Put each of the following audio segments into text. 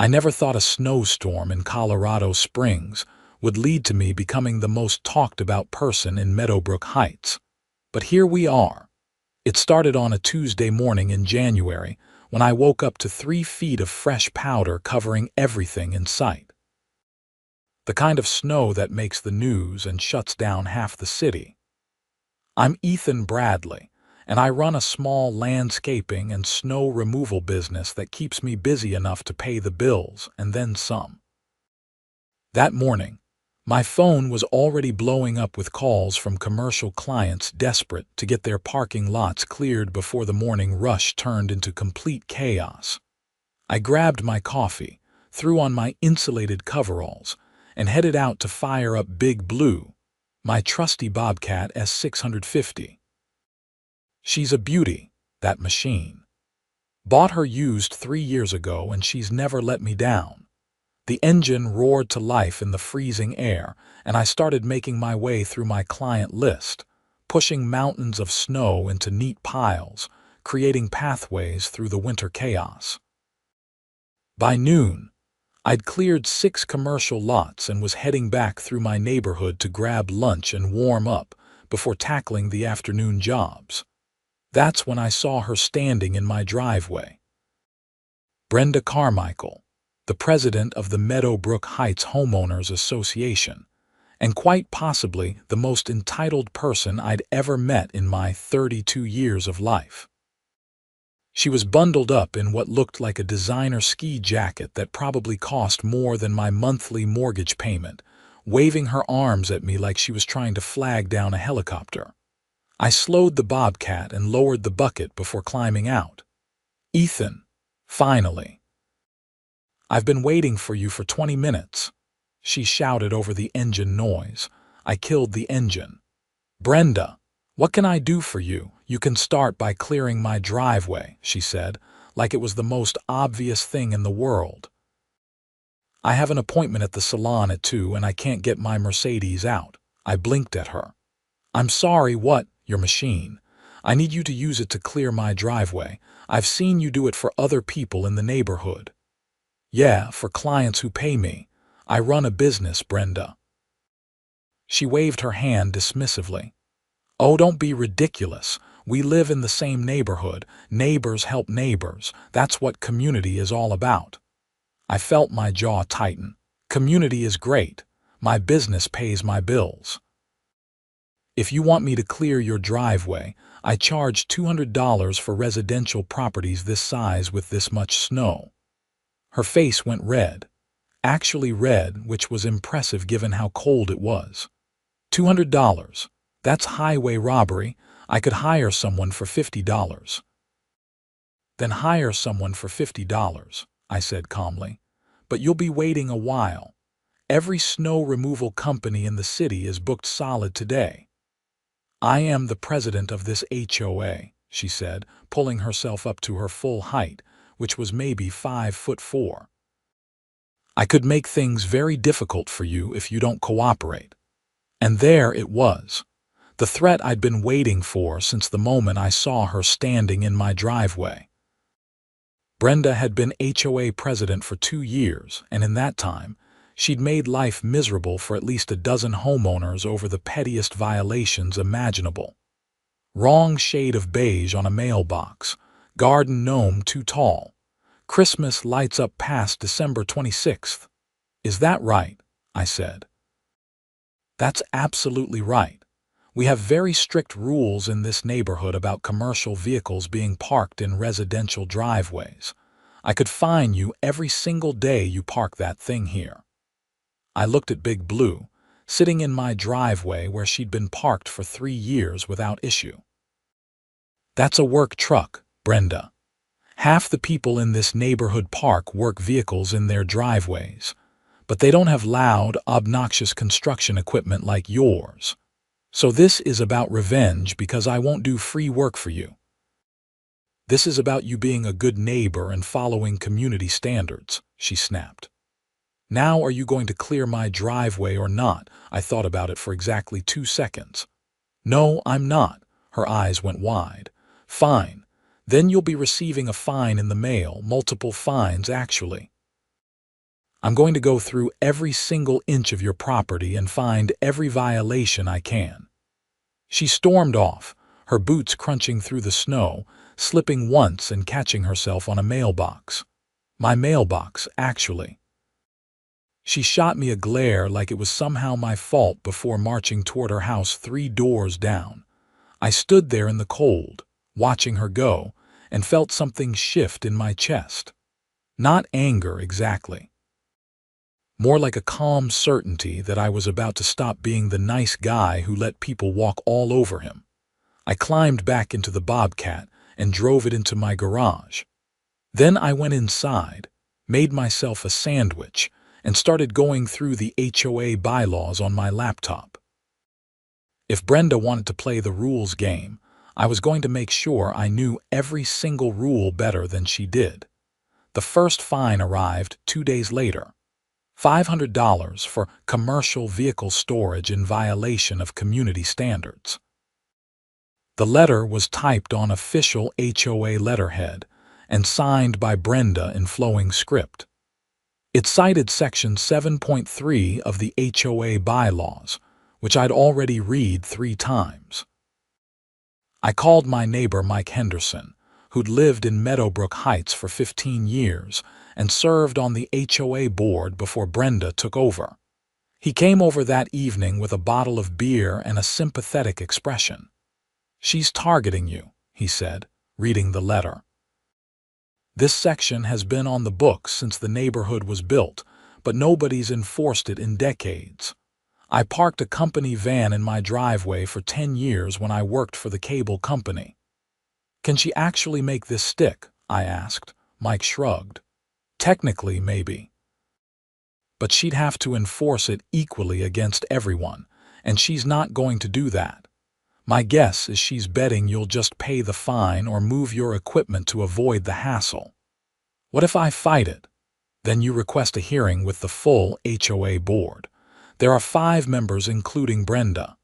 I never thought a snowstorm in Colorado Springs would lead to me becoming the most talked about person in Meadowbrook Heights. But here we are. It started on a Tuesday morning in January when I woke up to 3 feet of fresh powder covering everything in sight. The kind of snow that makes the news and shuts down half the city. I'm Ethan Bradley, and I run a small landscaping and snow removal business that keeps me busy enough to pay the bills and then some. That morning, my phone was already blowing up with calls from commercial clients desperate to get their parking lots cleared before the morning rush turned into complete chaos. I grabbed my coffee, threw on my insulated coveralls, and headed out to fire up Big Blue, my trusty Bobcat S650. She's a beauty, that machine. Bought her used 3 years ago and she's never let me down. The engine roared to life in the freezing air, and I started making my way through my client list, pushing mountains of snow into neat piles, creating pathways through the winter chaos. By noon, I'd cleared 6 commercial lots and was heading back through my neighborhood to grab lunch and warm up before tackling the afternoon jobs. That's when I saw her standing in my driveway. Brenda Carmichael, the president of the Meadowbrook Heights Homeowners Association, and quite possibly the most entitled person I'd ever met in my 32 years of life. She was bundled up in what looked like a designer ski jacket that probably cost more than my monthly mortgage payment, waving her arms at me like she was trying to flag down a helicopter. I slowed the Bobcat and lowered the bucket before climbing out. "Ethan, finally. I've been waiting for you for 20 minutes, she shouted over the engine noise. I killed the engine. "Brenda, what can I do for you? You can start by clearing my driveway," she said, like it was the most obvious thing in the world. "I have an appointment at the salon at 2 and I can't get my Mercedes out." I blinked at her. "I'm sorry, what? Your machine. I need you to use it to clear my driveway. I've seen you do it for other people in the neighborhood." "Yeah, for clients who pay me. I run a business, Brenda." She waved her hand dismissively. "Oh, don't be ridiculous. We live in the same neighborhood. Neighbors help neighbors. That's what community is all about." I felt my jaw tighten. Community is great. My business pays my bills. "If you want me to clear your driveway, I charge $200 for residential properties this size with this much snow." Her face went red. Actually red, which was impressive given how cold it was. $200. That's highway robbery. I could hire someone for $50. "Then hire someone for $50, I said calmly. "But you'll be waiting a while. Every snow removal company in the city is booked solid today." "I am the president of this HOA, she said, pulling herself up to her full height, which was maybe 5'4". "I could make things very difficult for you if you don't cooperate." And there it was. The threat I'd been waiting for since the moment I saw her standing in my driveway. Brenda had been HOA president for 2 years, and in that time, she'd made life miserable for at least a dozen homeowners over the pettiest violations imaginable. Wrong shade of beige on a mailbox, garden gnome too tall, Christmas lights up past December 26th. "Is that right?" I said. "That's absolutely right. We have very strict rules in this neighborhood about commercial vehicles being parked in residential driveways. I could fine you every single day you park that thing here." I looked at Big Blue, sitting in my driveway where she'd been parked for 3 years without issue. "That's a work truck, Brenda. Half the people in this neighborhood park work vehicles in their driveways, but they don't have loud, obnoxious construction equipment like yours. So this is about revenge because I won't do free work for you. This is about you being a good neighbor and following community standards," she snapped. "Now are you going to clear my driveway or not?" I thought about it for exactly 2 seconds. "No, I'm not." Her eyes went wide. "Fine. Then you'll be receiving a fine in the mail, multiple fines actually." I'm going to go through every single inch of your property and find every violation I can." She stormed off, her boots crunching through the snow, slipping once and catching herself on a mailbox. My mailbox, actually. She shot me a glare like it was somehow my fault before marching toward her house 3 doors down. I stood there in the cold, watching her go, and felt something shift in my chest. Not anger exactly. More like a calm certainty that I was about to stop being the nice guy who let people walk all over him. I climbed back into the Bobcat and drove it into my garage. Then I went inside, made myself a sandwich, and started going through the HOA bylaws on my laptop. If Brenda wanted to play the rules game, I was going to make sure I knew every single rule better than she did. The first fine arrived 2 days later. $500 for commercial vehicle storage in violation of community standards. The letter was typed on official HOA letterhead and signed by Brenda in flowing script. It cited Section 7.3 of the HOA bylaws, which I'd already read 3 times. I called my neighbor Mike Henderson, who'd lived in Meadowbrook Heights for 15 years and served on the HOA board before Brenda took over. He came over that evening with a bottle of beer and a sympathetic expression. "She's targeting you," he said, reading the letter. "This section has been on the books since the neighborhood was built, but nobody's enforced it in decades. I parked a company van in my driveway for 10 years when I worked for the cable company." "Can she actually make this stick?" I asked. Mike shrugged. "Technically, maybe. But she'd have to enforce it equally against everyone, and she's not going to do that. My guess is she's betting you'll just pay the fine or move your equipment to avoid the hassle." "What if I fight it?" "Then you request a hearing with the full HOA board. There are 5 members including Brenda.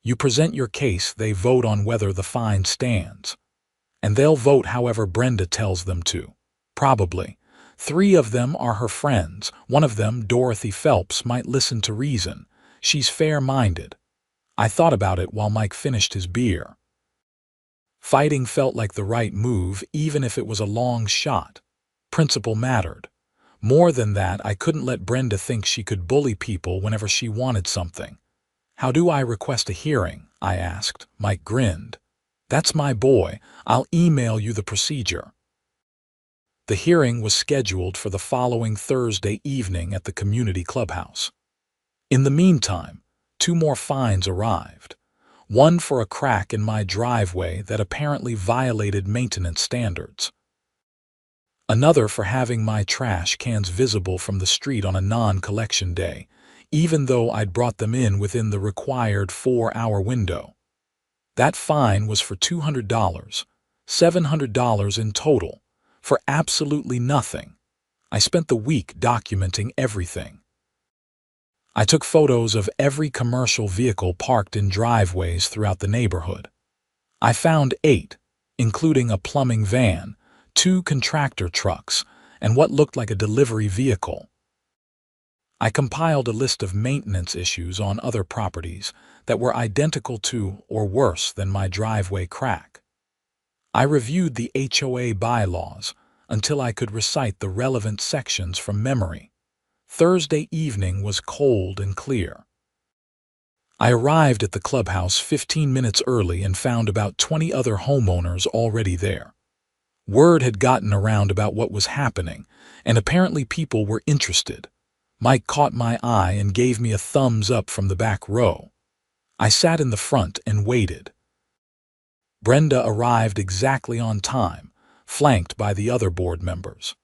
You present your case, they vote on whether the fine stands. And they'll vote however Brenda tells them to. Probably. 3 of them are her friends. One of them, Dorothy Phelps, might listen to reason. She's fair-minded." I thought about it while Mike finished his beer. Fighting felt like the right move, even if it was a long shot. Principle mattered. More than that, I couldn't let Brenda think she could bully people whenever she wanted something. "How do I request a hearing?" I asked. Mike grinned. "That's my boy. I'll email you the procedure." The hearing was scheduled for the following Thursday evening at the community clubhouse. In the meantime, 2 more fines arrived. One for a crack in my driveway that apparently violated maintenance standards. Another for having my trash cans visible from the street on a non-collection day, even though I'd brought them in within the required 4-hour window. That fine was for $200, $700 in total, for absolutely nothing. I spent the week documenting everything. I took photos of every commercial vehicle parked in driveways throughout the neighborhood. I found 8, including a plumbing van, 2 contractor trucks, and what looked like a delivery vehicle. I compiled a list of maintenance issues on other properties that were identical to or worse than my driveway crack. I reviewed the HOA bylaws until I could recite the relevant sections from memory. Thursday evening was cold and clear. I arrived at the clubhouse 15 minutes early and found about 20 other homeowners already there. Word had gotten around about what was happening, and apparently people were interested. Mike caught my eye and gave me a thumbs up from the back row. I sat in the front and waited. Brenda arrived exactly on time, flanked by the other board members.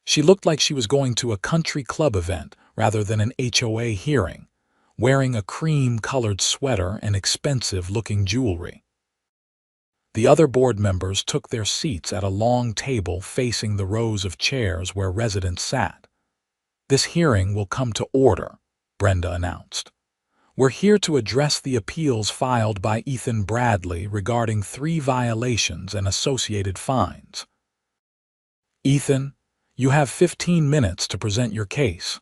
She looked like she was going to a country club event rather than an HOA hearing, wearing a cream-colored sweater and expensive-looking jewelry. The other board members took their seats at a long table facing the rows of chairs where residents sat. "This hearing will come to order," Brenda announced. "We're here to address the appeals filed by Ethan Bradley regarding 3 violations and associated fines." "Ethan, You have 15 minutes to present your case.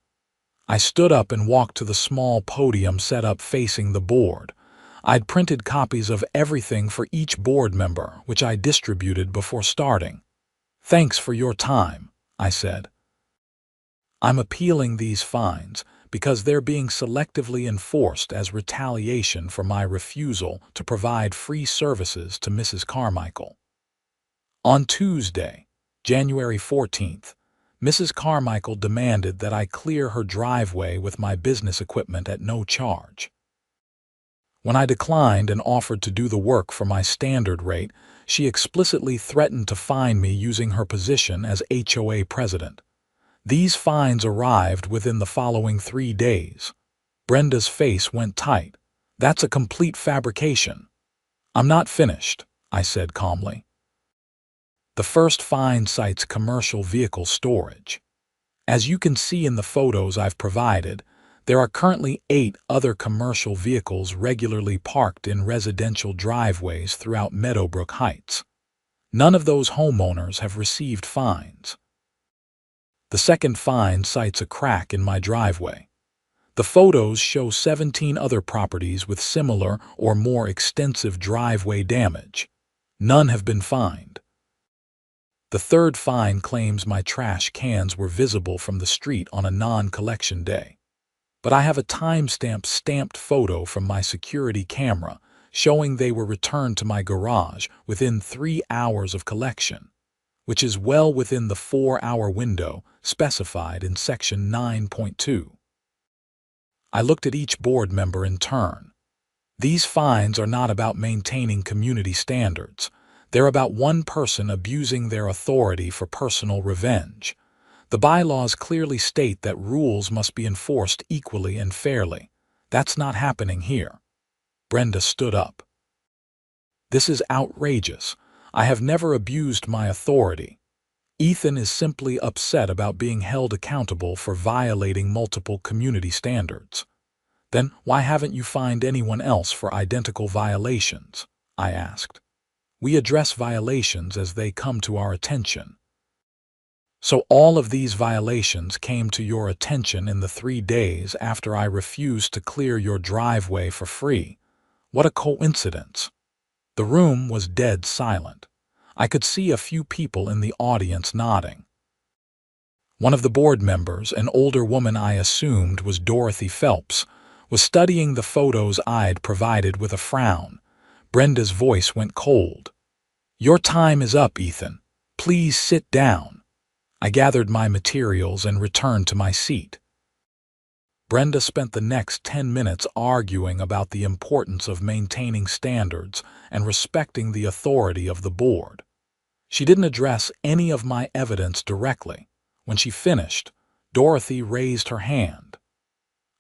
I stood up and walked to the small podium set up facing the board. I'd printed copies of everything for each board member, which I distributed before starting. "Thanks for your time," I said. "I'm appealing these fines because they're being selectively enforced as retaliation for my refusal to provide free services to Mrs. Carmichael." On Tuesday, January 14th, Mrs. Carmichael demanded that I clear her driveway with my business equipment at no charge. When I declined and offered to do the work for my standard rate, she explicitly threatened to fine me using her position as HOA president. These fines arrived within the following 3 days. Brenda's face went tight. "That's a complete fabrication." "I'm not finished," I said calmly. The first fine cites commercial vehicle storage. As you can see in the photos I've provided, there are currently 8 other commercial vehicles regularly parked in residential driveways throughout Meadowbrook Heights. None of those homeowners have received fines. The second fine cites a crack in my driveway. The photos show 17 other properties with similar or more extensive driveway damage. None have been fined. The third fine claims my trash cans were visible from the street on a non-collection day. But I have a timestamp stamped photo from my security camera showing they were returned to my garage within 3 hours of collection, which is well within the 4-hour window specified in Section 9.2. I looked at each board member in turn. These fines are not about maintaining community standards. They're about one person abusing their authority for personal revenge. The bylaws clearly state that rules must be enforced equally and fairly. That's not happening here. Brenda stood up. "This is outrageous. I have never abused my authority. Ethan is simply upset about being held accountable for violating multiple community standards." "Then why haven't you fined anyone else for identical violations?" I asked. "We address violations as they come to our attention." "So all of these violations came to your attention in the 3 days after I refused to clear your driveway for free. What a coincidence." The room was dead silent. I could see a few people in the audience nodding. One of the board members, an older woman I assumed was Dorothy Phelps, was studying the photos I'd provided with a frown. Brenda's voice went cold. "Your time is up, Ethan. Please sit down." I gathered my materials and returned to my seat. Brenda spent the next 10 minutes arguing about the importance of maintaining standards and respecting the authority of the board. She didn't address any of my evidence directly. When she finished, Dorothy raised her hand.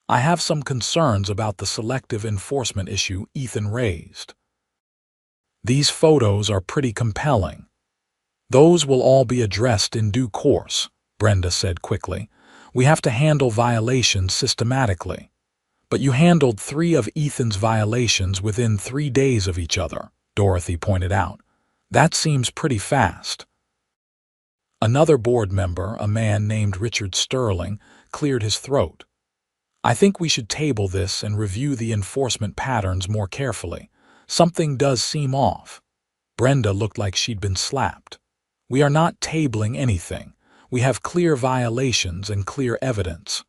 "I have some concerns about the selective enforcement issue Ethan raised." "These photos are pretty compelling." "Those will all be addressed in due course," Brenda said quickly. "We have to handle violations systematically." "But you handled 3 of Ethan's violations within 3 days of each other," Dorothy pointed out. "That seems pretty fast." Another board member, a man named Richard Sterling, cleared his throat. "I think we should table this and review the enforcement patterns more carefully. Something does seem off." Brenda looked like she'd been slapped. "We are not tabling anything. We have clear violations and clear evidence."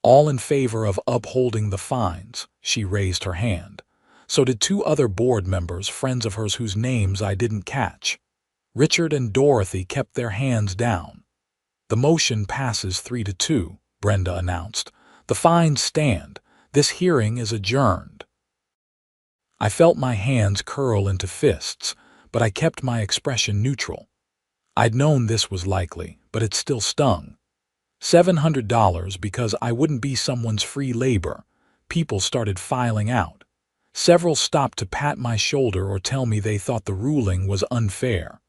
"All in favor of upholding the fines," she raised her hand. So did 2 other board members, friends of hers whose names I didn't catch. Richard and Dorothy kept their hands down. "The motion passes 3-2, Brenda announced. "The fines stand. This hearing is adjourned." I felt my hands curl into fists, but I kept my expression neutral. I'd known this was likely, but it still stung. $700 because I wouldn't be someone's free labor. People started filing out. Several stopped to pat my shoulder or tell me they thought the ruling was unfair.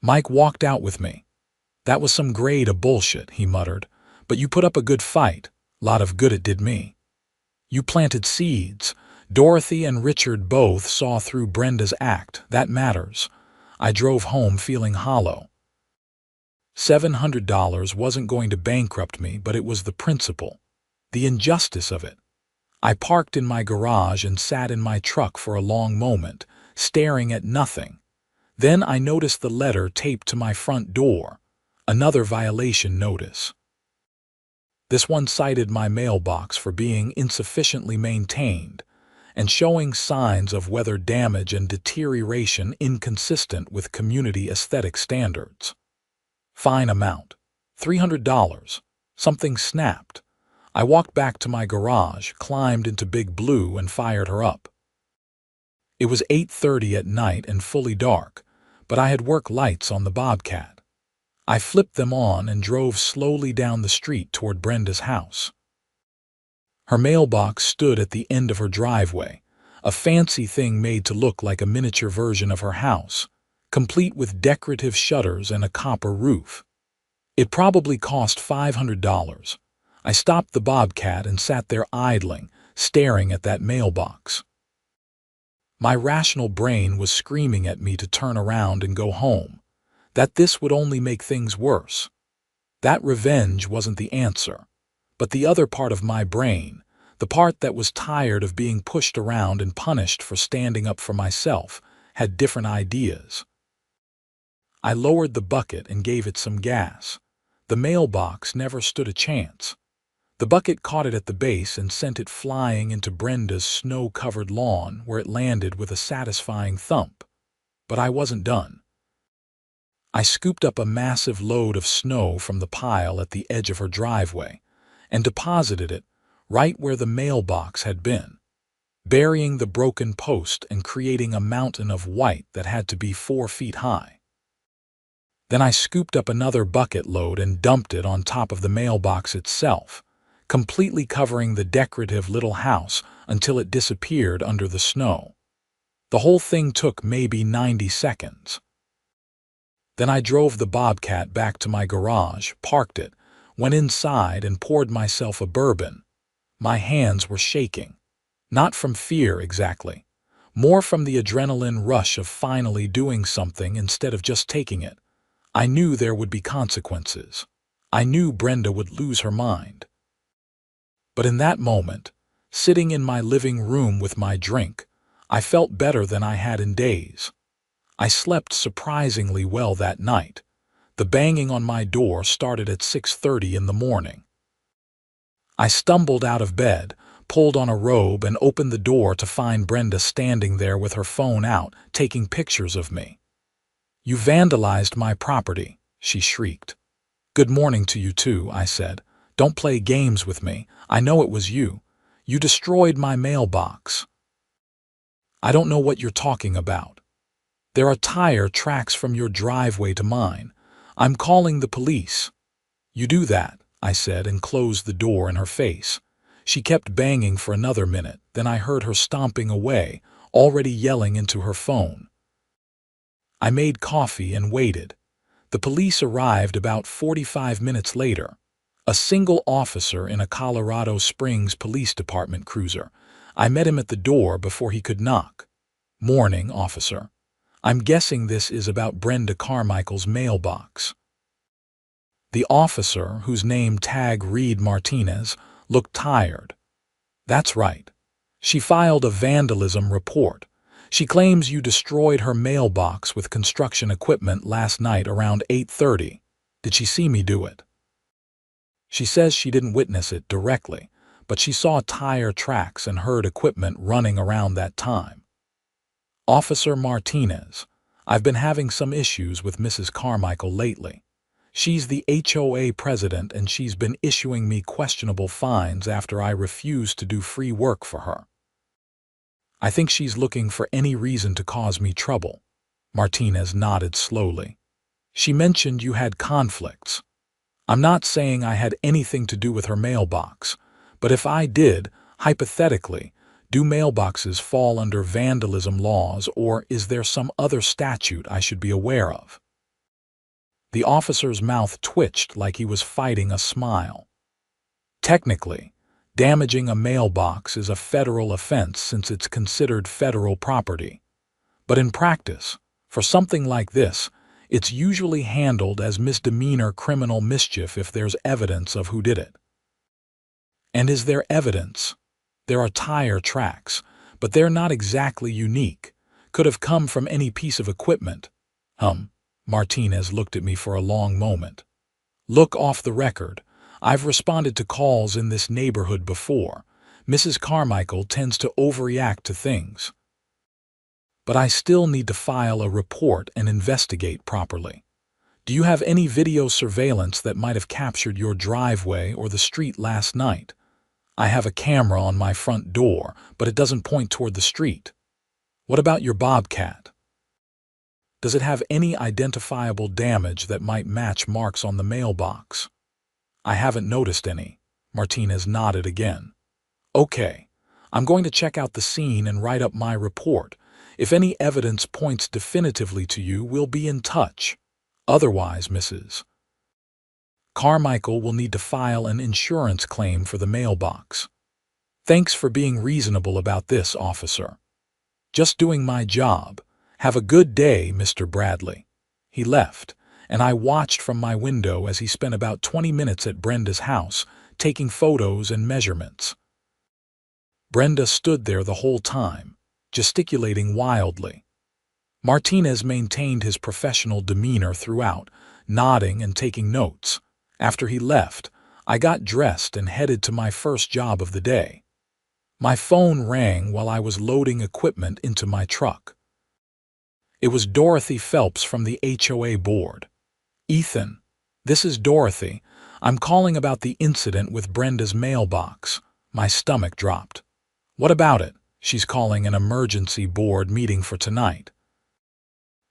Mike walked out with me. "That was some grade of bullshit," he muttered. "But you put up a good fight. Lot of good it did me." "You planted seeds." Dorothy and Richard both saw through Brenda's act. That matters. I drove home feeling hollow. $700 wasn't going to bankrupt me, but it was the principle, the injustice of it. I parked in my garage and sat in my truck for a long moment, staring at nothing. Then I noticed the letter taped to my front door, another violation notice. This one cited my mailbox for being insufficiently maintained and showing signs of weather damage and deterioration inconsistent with community aesthetic standards. Fine amount, $300. Something snapped. I walked back to my garage, climbed into Big Blue, and fired her up. It was 8:30 at night and fully dark, but I had work lights on the Bobcat. I flipped them on and drove slowly down the street toward Brenda's house. Her mailbox stood at the end of her driveway, a fancy thing made to look like a miniature version of her house, complete with decorative shutters and a copper roof. It probably cost $500. I stopped the Bobcat and sat there idling, staring at that mailbox. My rational brain was screaming at me to turn around and go home, that this would only make things worse. That revenge wasn't the answer, but the other part of my brain, the part that was tired of being pushed around and punished for standing up for myself, had different ideas. I lowered the bucket and gave it some gas. The mailbox never stood a chance. The bucket caught it at the base and sent it flying into Brenda's snow-covered lawn, where it landed with a satisfying thump. But I wasn't done. I scooped up a massive load of snow from the pile at the edge of her driveway and deposited it right where the mailbox had been, burying the broken post and creating a mountain of white that had to be 4 feet high. Then I scooped up another bucket load and dumped it on top of the mailbox itself, completely covering the decorative little house until it disappeared under the snow. The whole thing took maybe 90 seconds. Then I drove the Bobcat back to my garage, parked it, went inside and poured myself a bourbon. My hands were shaking. Not from fear exactly, more from the adrenaline rush of finally doing something instead of just taking it. I knew there would be consequences. I knew Brenda would lose her mind. But in that moment, sitting in my living room with my drink, I felt better than I had in days. I slept surprisingly well that night. The banging on my door started at 6:30 in the morning. I stumbled out of bed, pulled on a robe, and opened the door to find Brenda standing there with her phone out, taking pictures of me. "You vandalized my property," she shrieked. "Good morning to you too," I said. "Don't play games with me. I know it was you. You destroyed my mailbox." "I don't know what you're talking about. There are tire tracks from your driveway to mine. I'm calling the police." "You do that," I said, and closed the door in her face. She kept banging for another minute, then I heard her stomping away, already yelling into her phone. I made coffee and waited. The police arrived about 45 minutes later. A single officer in a Colorado Springs Police Department cruiser. I met him at the door before he could knock. "Morning, officer. I'm guessing this is about Brenda Carmichael's mailbox." The officer, whose name tag read Martinez, looked tired. "That's right. She filed a vandalism report. She claims you destroyed her mailbox with construction equipment last night around 8:30. Did she see me do it?" "She says she didn't witness it directly, but she saw tire tracks and heard equipment running around that time." "Officer Martinez, I've been having some issues with Mrs. Carmichael lately. She's the HOA president and she's been issuing me questionable fines after I refused to do free work for her. I think she's looking for any reason to cause me trouble." Martinez nodded slowly. "She mentioned you had conflicts. I'm not saying I had anything to do with her mailbox, but if I did, hypothetically, do mailboxes fall under vandalism laws, or is there some other statute I should be aware of?" The officer's mouth twitched like he was fighting a smile. "Technically, damaging a mailbox is a federal offense since it's considered federal property. But in practice, for something like this, It's usually handled as misdemeanor criminal mischief if there's evidence of who did it. And is there evidence? There are tire tracks, but they're not exactly unique. Could have come from any piece of equipment. Martinez looked at me for a long moment. Look, off the record, I've responded to calls in this neighborhood before. Mrs. Carmichael tends to overreact to things. But I still need to file a report and investigate properly. Do you have any video surveillance that might have captured your driveway or the street last night? I have a camera on my front door, but it doesn't point toward the street. What about your Bobcat? Does it have any identifiable damage that might match marks on the mailbox? I haven't noticed any. Martinez nodded again. Okay, I'm going to check out the scene and write up my report. If any evidence points definitively to you, we'll be in touch. Otherwise, Mrs. Carmichael will need to file an insurance claim for the mailbox. Thanks for being reasonable about this, officer. Just doing my job. Have a good day, Mr. Bradley. He left, and I watched from my window as he spent about 20 minutes at Brenda's house, taking photos and measurements. Brenda stood there the whole time, gesticulating wildly. Martinez maintained his professional demeanor throughout, nodding and taking notes. After he left, I got dressed and headed to my first job of the day. My phone rang while I was loading equipment into my truck. It was Dorothy Phelps from the HOA board. Ethan, this is Dorothy. I'm calling about the incident with Brenda's mailbox. My stomach dropped. What about it? She's calling an emergency board meeting for tonight.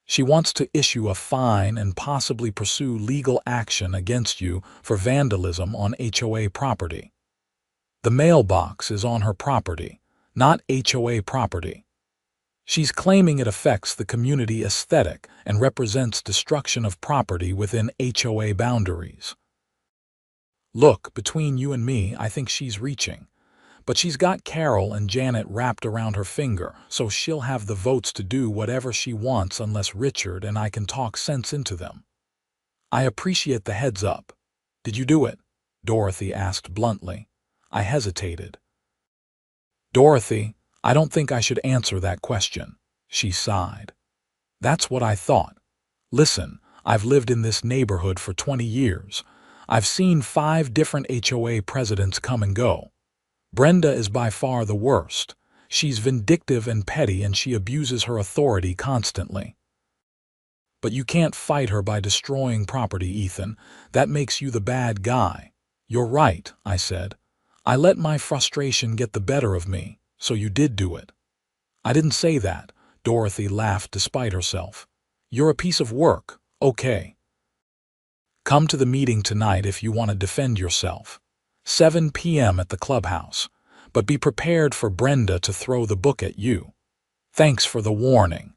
She wants to issue a fine and possibly pursue legal action against you for vandalism on HOA property. The mailbox is on her property, not HOA property. She's claiming it affects the community aesthetic and represents destruction of property within HOA boundaries. Look, between you and me, I think she's reaching. But she's got Carol and Janet wrapped around her finger, so she'll have the votes to do whatever she wants unless Richard and I can talk sense into them. I appreciate the heads up. Did you do it? Dorothy asked bluntly. I hesitated. Dorothy, I don't think I should answer that question, she sighed. That's what I thought. Listen, I've lived in this neighborhood for 20 years. I've seen 5 different HOA presidents come and go. Brenda is by far the worst. She's vindictive and petty, and she abuses her authority constantly. But you can't fight her by destroying property, Ethan. That makes you the bad guy. You're right, I said. I let my frustration get the better of me, so you did do it. I didn't say that. Dorothy laughed despite herself. You're a piece of work, okay. Come to the meeting tonight if you want to defend yourself. 7 p.m. at the clubhouse, but be prepared for Brenda to throw the book at you. Thanks for the warning.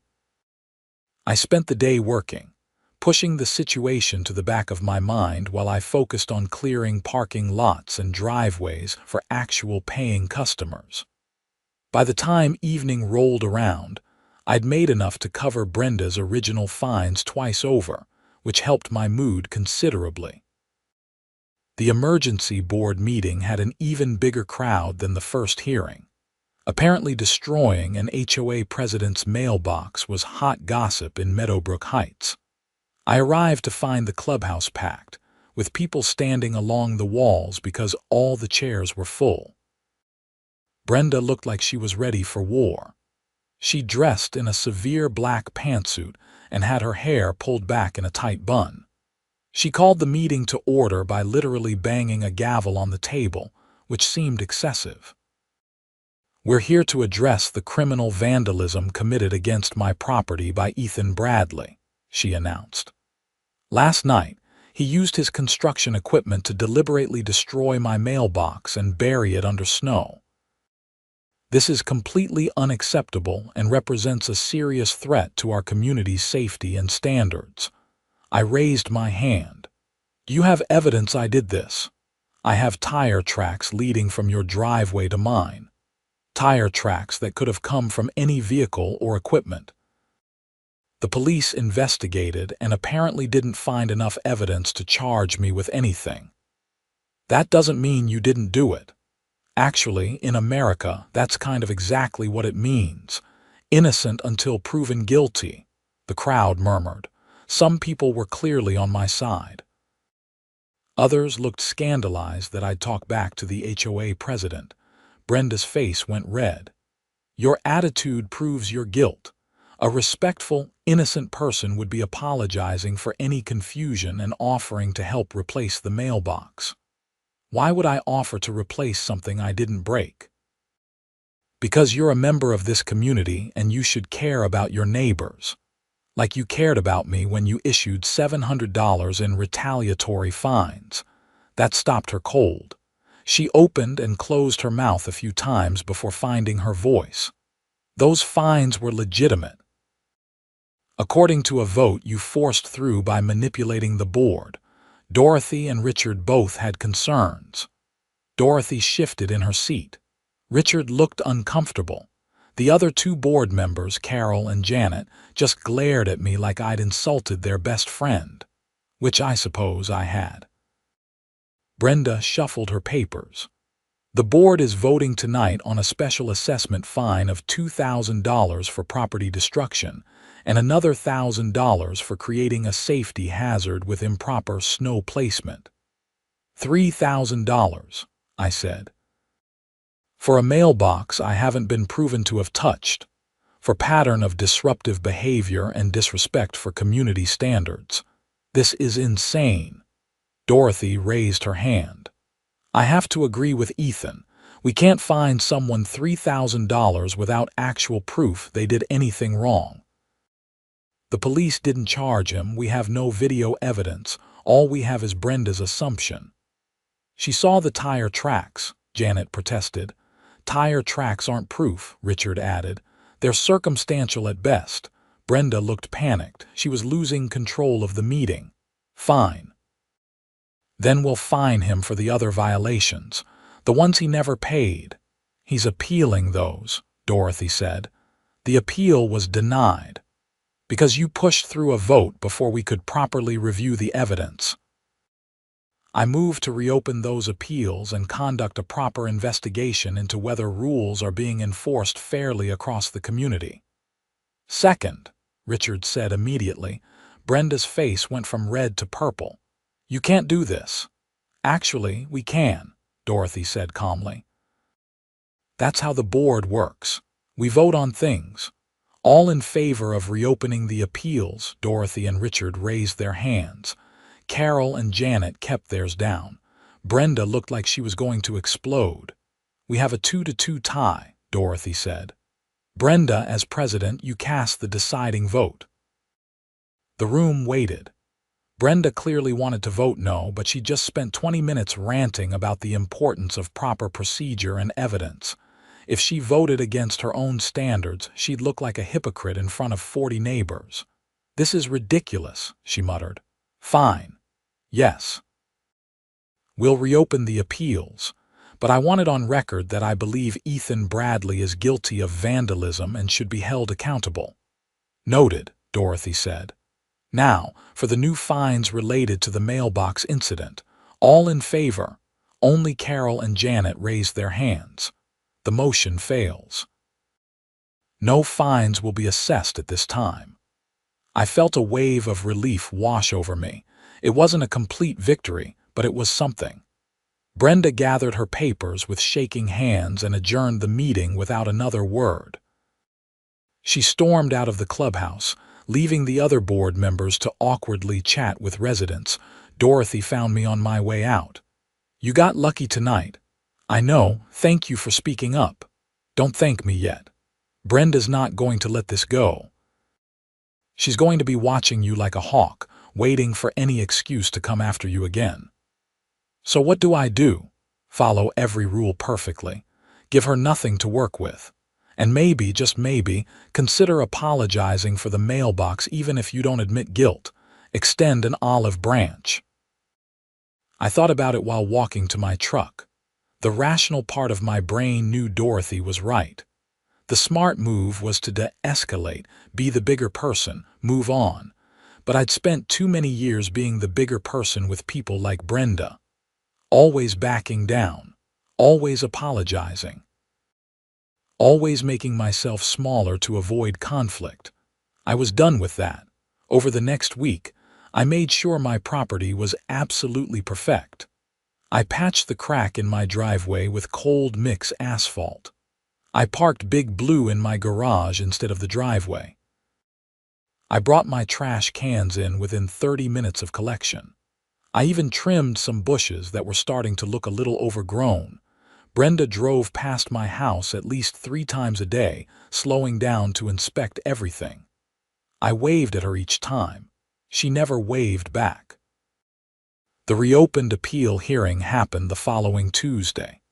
I spent the day working, pushing the situation to the back of my mind while I focused on clearing parking lots and driveways for actual paying customers. By the time evening rolled around, I'd made enough to cover Brenda's original fines twice over, which helped my mood considerably. The emergency board meeting had an even bigger crowd than the first hearing. Apparently destroying an HOA president's mailbox was hot gossip in Meadowbrook Heights. I arrived to find the clubhouse packed, with people standing along the walls because all the chairs were full. Brenda looked like she was ready for war. She dressed in a severe black pantsuit and had her hair pulled back in a tight bun. She called the meeting to order by literally banging a gavel on the table, which seemed excessive. We're here to address the criminal vandalism committed against my property by Ethan Bradley, she announced. Last night, he used his construction equipment to deliberately destroy my mailbox and bury it under snow. This is completely unacceptable and represents a serious threat to our community's safety and standards. I raised my hand. Do you have evidence I did this? I have tire tracks leading from your driveway to mine. Tire tracks that could have come from any vehicle or equipment. The police investigated and apparently didn't find enough evidence to charge me with anything. That doesn't mean you didn't do it. Actually, in America, that's kind of exactly what it means. Innocent until proven guilty, the crowd murmured. Some people were clearly on my side. Others looked scandalized that I'd talk back to the HOA president. Brenda's face went red. Your attitude proves your guilt. A respectful, innocent person would be apologizing for any confusion and offering to help replace the mailbox. Why would I offer to replace something I didn't break? Because you're a member of this community and you should care about your neighbors. Like you cared about me when you issued $700 in retaliatory fines. That stopped her cold. She opened and closed her mouth a few times before finding her voice. Those fines were legitimate. According to a vote you forced through by manipulating the board, Dorothy and Richard both had concerns. Dorothy shifted in her seat. Richard looked uncomfortable. The other two board members, Carol and Janet, just glared at me like I'd insulted their best friend, which I suppose I had. Brenda shuffled her papers. The board is voting tonight on a special assessment fine of $2,000 for property destruction and another $1,000 for creating a safety hazard with improper snow placement. $3,000, I said. For a mailbox I haven't been proven to have touched, for pattern of disruptive behavior and disrespect for community standards. This is insane. Dorothy raised her hand. I have to agree with Ethan. We can't fine someone $3,000 without actual proof they did anything wrong. The police didn't charge him. We have no video evidence. All we have is Brenda's assumption. She saw the tire tracks, Janet protested. Tire tracks aren't proof, Richard added. They're circumstantial at best. Brenda looked panicked. She was losing control of the meeting. Fine. Then we'll fine him for the other violations, the ones he never paid. He's appealing those, Dorothy said. The appeal was denied, because you pushed through a vote before we could properly review the evidence. I moved to reopen those appeals and conduct a proper investigation into whether rules are being enforced fairly across the community. Second, Richard said immediately. Brenda's face went from red to purple. You can't do this. Actually, we can, Dorothy said calmly. That's how the board works. We vote on things. All in favor of reopening the appeals, Dorothy and Richard raised their hands. Carol and Janet kept theirs down. Brenda looked like she was going to explode. We have a 2-2 tie, Dorothy said. Brenda, as president, you cast the deciding vote. The room waited. Brenda clearly wanted to vote no, but she just spent 20 minutes ranting about the importance of proper procedure and evidence. If she voted against her own standards, she'd look like a hypocrite in front of 40 neighbors. This is ridiculous, she muttered. Fine. Yes. We'll reopen the appeals, but I want it on record that I believe Ethan Bradley is guilty of vandalism and should be held accountable. Noted, Dorothy said. Now, for the new fines related to the mailbox incident. All in favor. Only Carol and Janet raised their hands. The motion fails. No fines will be assessed at this time. I felt a wave of relief wash over me. It wasn't a complete victory, but it was something. Brenda gathered her papers with shaking hands and adjourned the meeting without another word. She stormed out of the clubhouse, leaving the other board members to awkwardly chat with residents. Dorothy found me on my way out. You got lucky tonight. I know, thank you for speaking up. Don't thank me yet. Brenda's not going to let this go. She's going to be watching you like a hawk, waiting for any excuse to come after you again. So what do I do? Follow every rule perfectly. Give her nothing to work with. And maybe, just maybe, consider apologizing for the mailbox even if you don't admit guilt. Extend an olive branch. I thought about it while walking to my truck. The rational part of my brain knew Dorothy was right. The smart move was to de-escalate, be the bigger person, move on. But I'd spent too many years being the bigger person with people like Brenda. Always backing down, always apologizing, always making myself smaller to avoid conflict. I was done with that. Over the next week, I made sure my property was absolutely perfect. I patched the crack in my driveway with cold mix asphalt. I parked Big Blue in my garage instead of the driveway. I brought my trash cans in within 30 minutes of collection. I even trimmed some bushes that were starting to look a little overgrown. Brenda drove past my house at least 3 times a day, slowing down to inspect everything. I waved at her each time. She never waved back. The reopened appeal hearing happened the following Tuesday.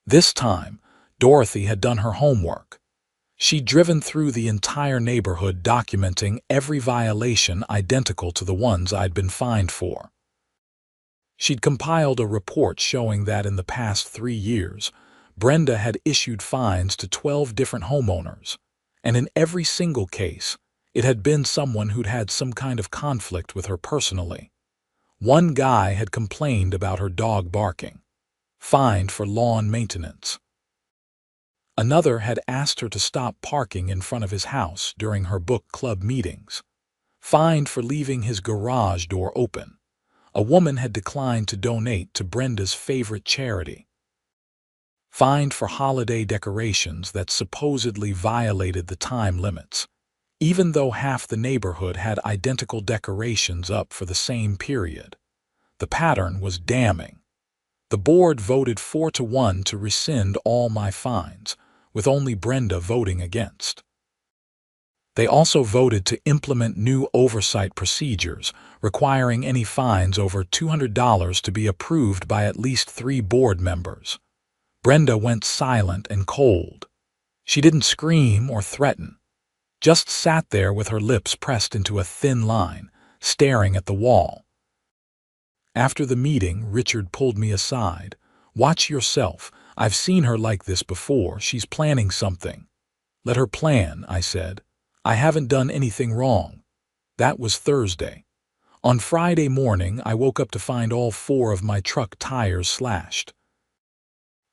This time, Dorothy had done her homework. She'd driven through the entire neighborhood documenting every violation identical to the ones I'd been fined for. She'd compiled a report showing that in the past 3 years, Brenda had issued fines to 12 different homeowners, and in every single case, it had been someone who'd had some kind of conflict with her personally. One guy had complained about her dog barking, fined for lawn maintenance. Another had asked her to stop parking in front of his house during her book club meetings, fined for leaving his garage door open. A woman had declined to donate to Brenda's favorite charity, fined for holiday decorations that supposedly violated the time limits, even though half the neighborhood had identical decorations up for the same period. The pattern was damning. The board voted 4-1 to rescind all my fines, with only Brenda voting against. They also voted to implement new oversight procedures, requiring any fines over $200 to be approved by at least 3 board members. Brenda went silent and cold. She didn't scream or threaten, just sat there with her lips pressed into a thin line, staring at the wall. After the meeting, Richard pulled me aside. "Watch yourself. I've seen her like this before. She's planning something." "Let her plan," I said. "I haven't done anything wrong." That was Thursday. On Friday morning, I woke up to find all 4 of my truck tires slashed.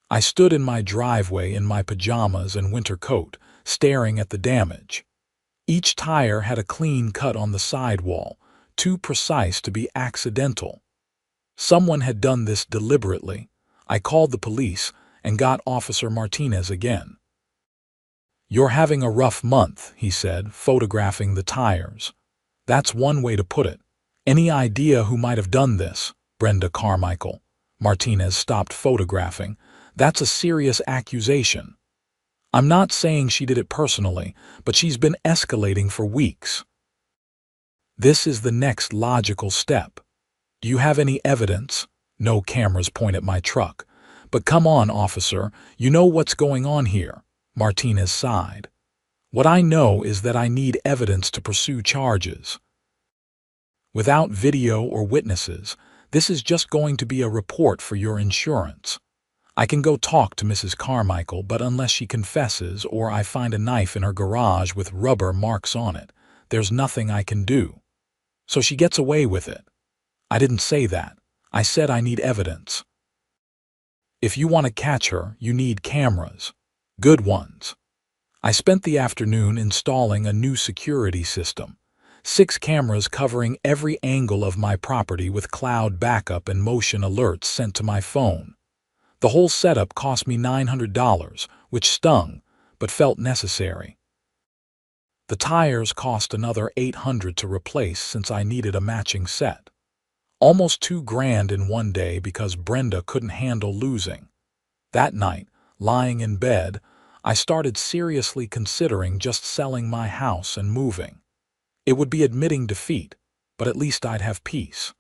I stood in my driveway in my pajamas and winter coat, staring at the damage. Each tire had a clean cut on the sidewall, too precise to be accidental. Someone had done this deliberately. I called the police and got Officer Martinez again. "You're having a rough month," he said, photographing the tires. "That's one way to put it. Any idea who might have done this?" "Brenda Carmichael." Martinez stopped photographing. "That's a serious accusation. I'm not saying she did it personally, but she's been escalating for weeks. This is the next logical step. Do you have any evidence?" "No cameras point at my truck." "But come on, officer, you know what's going on here." Martinez sighed. "What I know is that I need evidence to pursue charges. Without video or witnesses, this is just going to be a report for your insurance. I can go talk to Mrs. Carmichael, but unless she confesses or I find a knife in her garage with rubber marks on it, there's nothing I can do. So she gets away with it." "I didn't say that. I said I need evidence. If you want to catch her, you need cameras. Good ones." I spent the afternoon installing a new security system. 6 cameras covering every angle of my property with cloud backup and motion alerts sent to my phone. The whole setup cost me $900, which stung, but felt necessary. The tires cost another $800 to replace since I needed a matching set. Almost $2,000 in one day because Brenda couldn't handle losing. That night, lying in bed, I started seriously considering just selling my house and moving. It would be admitting defeat, but at least I'd have peace.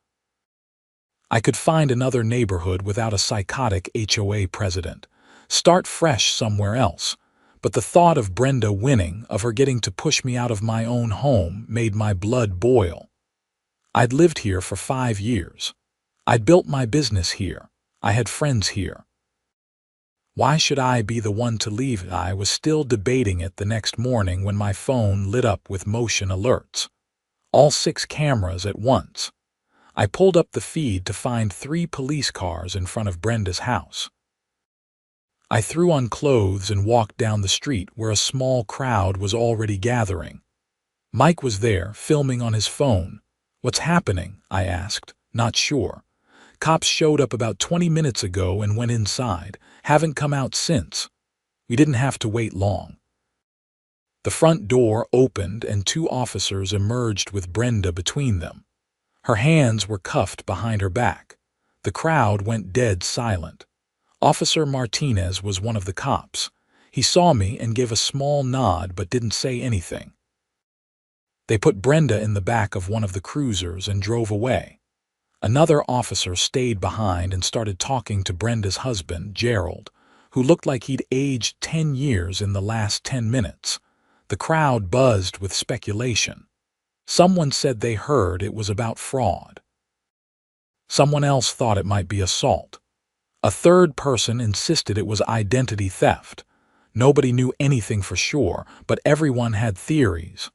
I could find another neighborhood without a psychotic HOA president, start fresh somewhere else, but the thought of Brenda winning, of her getting to push me out of my own home, made my blood boil. I'd lived here for 5 years. I'd built my business here. I had friends here. Why should I be the one to leave? I was still debating it the next morning when my phone lit up with motion alerts. All 6 cameras at once. I pulled up the feed to find 3 police cars in front of Brenda's house. I threw on clothes and walked down the street where a small crowd was already gathering. Mike was there, filming on his phone. "What's happening?" I asked, not sure. "Cops showed up about 20 minutes ago and went inside. Haven't come out since." We didn't have to wait long. The front door opened and 2 officers emerged with Brenda between them. Her hands were cuffed behind her back. The crowd went dead silent. Officer Martinez was one of the cops. He saw me and gave a small nod but didn't say anything. They put Brenda in the back of one of the cruisers and drove away. Another officer stayed behind and started talking to Brenda's husband, Gerald, who looked like he'd aged 10 years in the last 10 minutes. The crowd buzzed with speculation. Someone said they heard it was about fraud. Someone else thought it might be assault. A third person insisted it was identity theft. Nobody knew anything for sure, but everyone had theories.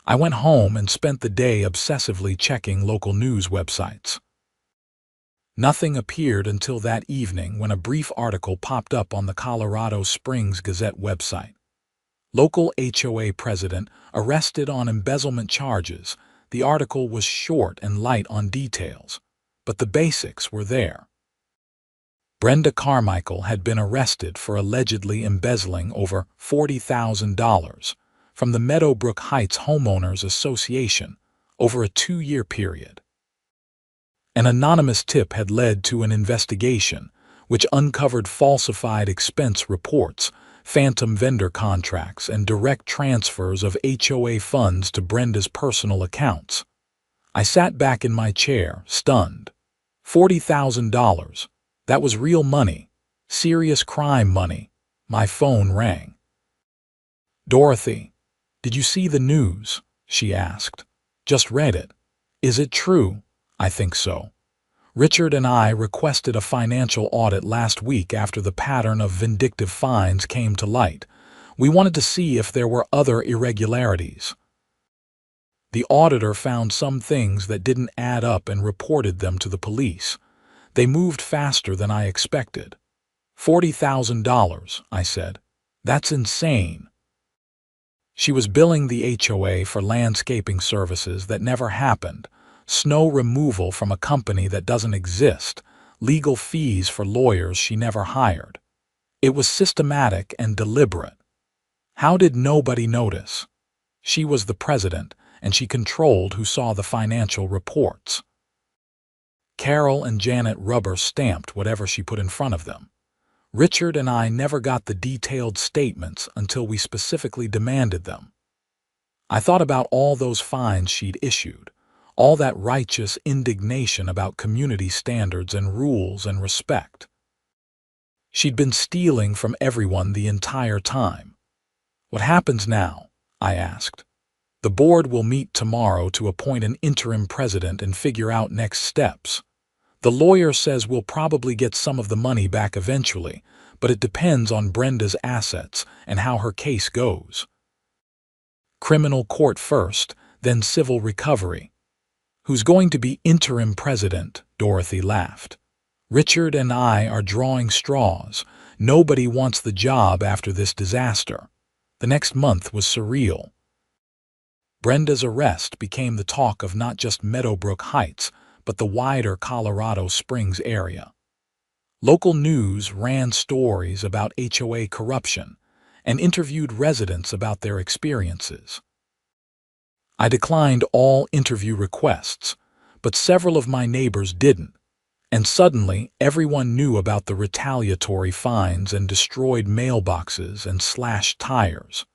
I went home and spent the day obsessively checking local news websites. Nothing appeared until that evening when a brief article popped up on the Colorado Springs Gazette website. Local HOA president arrested on embezzlement charges. The article was short and light on details, but the basics were there. Brenda Carmichael had been arrested for allegedly embezzling over $40,000 from the Meadowbrook Heights Homeowners Association over a 2-year period. An anonymous tip had led to an investigation which uncovered falsified expense reports, phantom vendor contracts, and direct transfers of HOA funds to Brenda's personal accounts. I sat back in my chair, stunned. $40,000. That was real money. Serious crime money. My phone rang. "Dorothy, did you see the news?" she asked. "Just read it. Is it true?" "I think so. Richard and I requested a financial audit last week after the pattern of vindictive fines came to light. We wanted to see if there were other irregularities. The auditor found some things that didn't add up and reported them to the police. They moved faster than I expected." $40,000, I said. "That's insane." She was billing the HOA for landscaping services that never happened, snow removal from a company that doesn't exist, legal fees for lawyers she never hired. It was systematic and deliberate. How did nobody notice? She was the president, and she controlled who saw the financial reports. Carol and Janet rubber-stamped whatever she put in front of them. Richard and I never got the detailed statements until we specifically demanded them. I thought about all those fines she'd issued, all that righteous indignation about community standards and rules and respect. She'd been stealing from everyone the entire time. "What happens now?" I asked. "The board will meet tomorrow to appoint an interim president and figure out next steps. The lawyer says we'll probably get some of the money back eventually, but it depends on Brenda's assets and how her case goes. Criminal court first, then civil recovery." "Who's going to be interim president?" Dorothy laughed. "Richard and I are drawing straws. Nobody wants the job after this disaster." The next month was surreal. Brenda's arrest became the talk of not just Meadowbrook Heights, but the wider Colorado Springs area. Local news ran stories about HOA corruption and interviewed residents about their experiences. I declined all interview requests, but several of my neighbors didn't, and suddenly everyone knew about the retaliatory fines and destroyed mailboxes and slashed tires.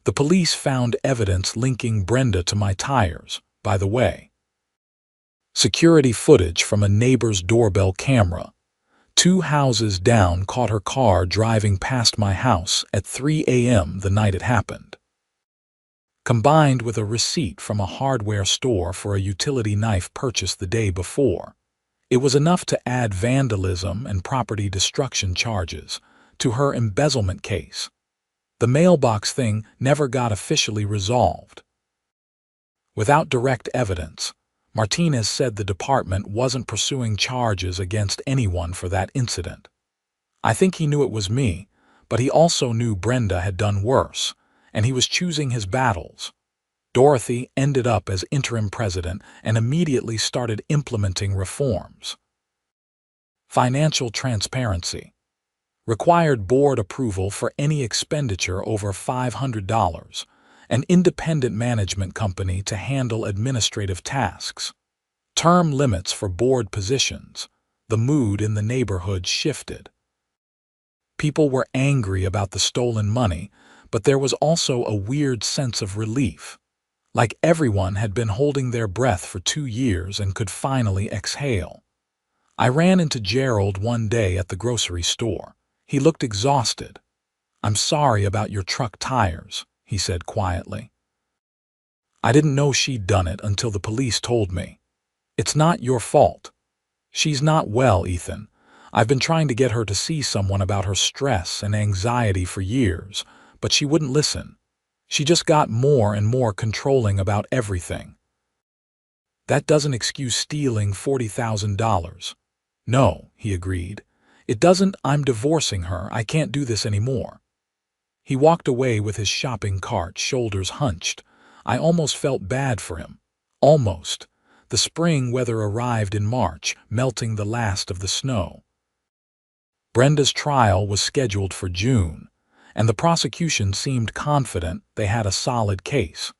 The police found evidence linking Brenda to my tires, by the way. Security footage from a neighbor's doorbell camera. 2 houses down caught her car driving past my house at 3 a.m. the night it happened. Combined with a receipt from a hardware store for a utility knife purchased the day before, it was enough to add vandalism and property destruction charges to her embezzlement case. The mailbox thing never got officially resolved. Without direct evidence, Martinez said the department wasn't pursuing charges against anyone for that incident. I think he knew it was me, but he also knew Brenda had done worse, and he was choosing his battles. Dorothy ended up as interim president and immediately started implementing reforms. Financial transparency. Required board approval for any expenditure over $500, an independent management company to handle administrative tasks. Term limits for board positions. The mood in the neighborhood shifted. People were angry about the stolen money, but there was also a weird sense of relief. Like everyone had been holding their breath for 2 years and could finally exhale. I ran into Gerald one day at the grocery store. He looked exhausted. "I'm sorry about your truck tires," he said quietly. I didn't know she'd done it until the police told me. "It's not your fault. She's not well, Ethan. I've been trying to get her to see someone about her stress and anxiety for years, but she wouldn't listen. She just got more and more controlling about everything." "That doesn't excuse stealing $40,000. "No," he agreed. "It doesn't. I'm divorcing her. I can't do this anymore." He walked away with his shopping cart, shoulders hunched. I almost felt bad for him. Almost. The spring weather arrived in March, melting the last of the snow. Brenda's trial was scheduled for June, and the prosecution seemed confident they had a solid case.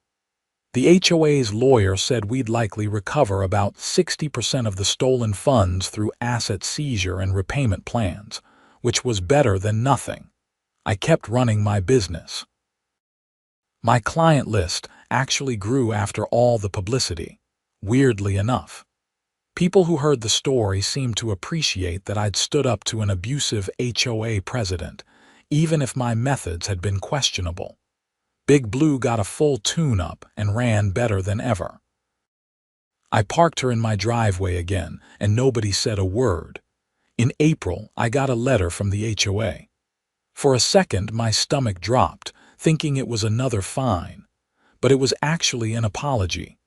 The HOA's lawyer said we'd likely recover about 60% of the stolen funds through asset seizure and repayment plans, which was better than nothing. I kept running my business. My client list actually grew after all the publicity, weirdly enough. People who heard the story seemed to appreciate that I'd stood up to an abusive HOA president, even if my methods had been questionable. Big Blue got a full tune-up and ran better than ever. I parked her in my driveway again, and nobody said a word. In April, I got a letter from the HOA. For a second, my stomach dropped, thinking it was another fine. But it was actually an apology.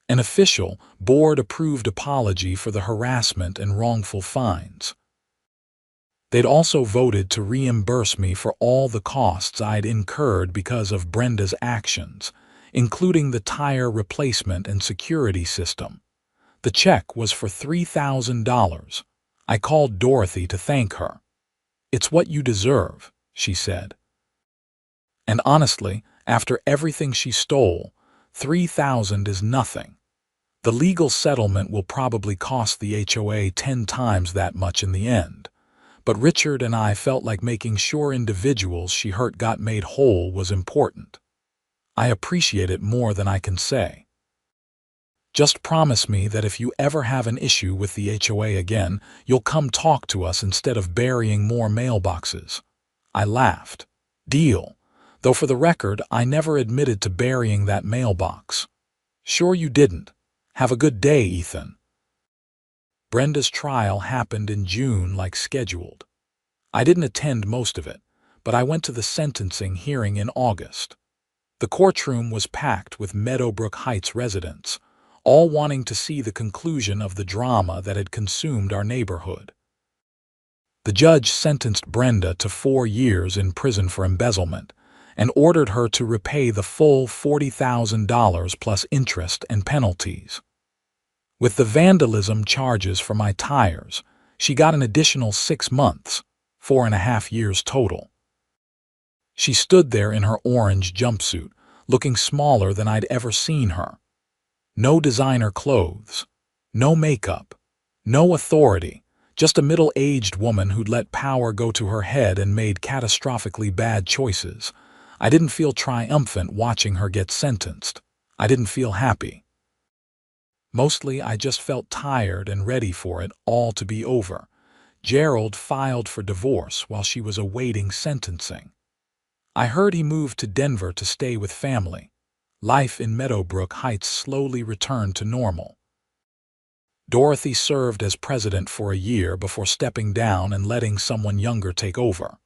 An official, board-approved apology for the harassment and wrongful fines. They'd also voted to reimburse me for all the costs I'd incurred because of Brenda's actions, including the tire replacement and security system. The check was for $3,000. I called Dorothy to thank her. "It's what you deserve," she said. And honestly, after everything she stole, $3,000 is nothing. The legal settlement will probably cost the HOA 10 times that much in the end. But Richard and I felt like making sure individuals she hurt got made whole was important. I appreciate it more than I can say. "Just promise me that if you ever have an issue with the HOA again, you'll come talk to us instead of burying more mailboxes." I laughed. "Deal. Though for the record, I never admitted to burying that mailbox." "Sure you didn't. Have a good day, Ethan." Brenda's trial happened in June like scheduled. I didn't attend most of it, but I went to the sentencing hearing in August. The courtroom was packed with Meadowbrook Heights residents, all wanting to see the conclusion of the drama that had consumed our neighborhood. The judge sentenced Brenda to 4 years in prison for embezzlement and ordered her to repay the full $40,000 plus interest and penalties. With the vandalism charges for my tires, she got an additional 6 months, 4.5 years total. She stood there in her orange jumpsuit, looking smaller than I'd ever seen her. No designer clothes, no makeup, no authority, just a middle-aged woman who'd let power go to her head and made catastrophically bad choices. I didn't feel triumphant watching her get sentenced. I didn't feel happy. Mostly, I just felt tired and ready for it all to be over. Gerald filed for divorce while she was awaiting sentencing. I heard he moved to Denver to stay with family. Life in Meadowbrook Heights slowly returned to normal. Dorothy served as president for a year before stepping down and letting someone younger take over.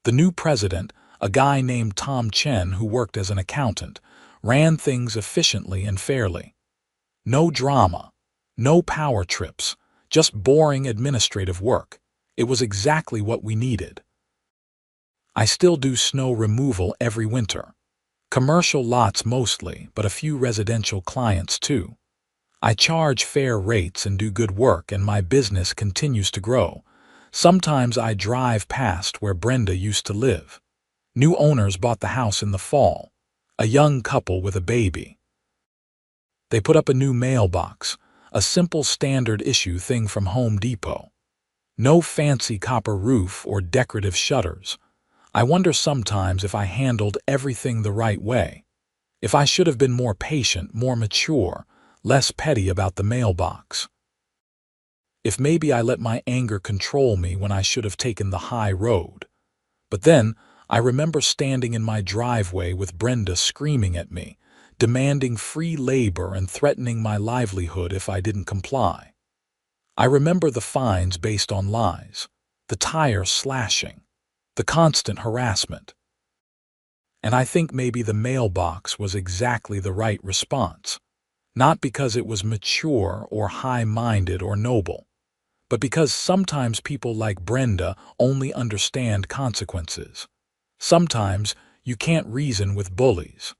The new president, a guy named Tom Chen who worked as an accountant, ran things efficiently and fairly. No drama, no power trips, just boring administrative work. It was exactly what we needed. I still do snow removal every winter. Commercial lots mostly, but a few residential clients too. I charge fair rates and do good work, and my business continues to grow. Sometimes I drive past where Brenda used to live. New owners bought the house in the fall. A young couple with a baby. They put up a new mailbox, a simple standard issue thing from Home Depot. No fancy copper roof or decorative shutters. I wonder sometimes if I handled everything the right way. If I should have been more patient, more mature, less petty about the mailbox. If maybe I let my anger control me when I should have taken the high road. But then, I remember standing in my driveway with Brenda screaming at me, demanding free labor and threatening my livelihood if I didn't comply. I remember the fines based on lies, the tire slashing, the constant harassment. And I think maybe the mailbox was exactly the right response. Not because it was mature or high-minded or noble, but because sometimes people like Brenda only understand consequences. Sometimes you can't reason with bullies.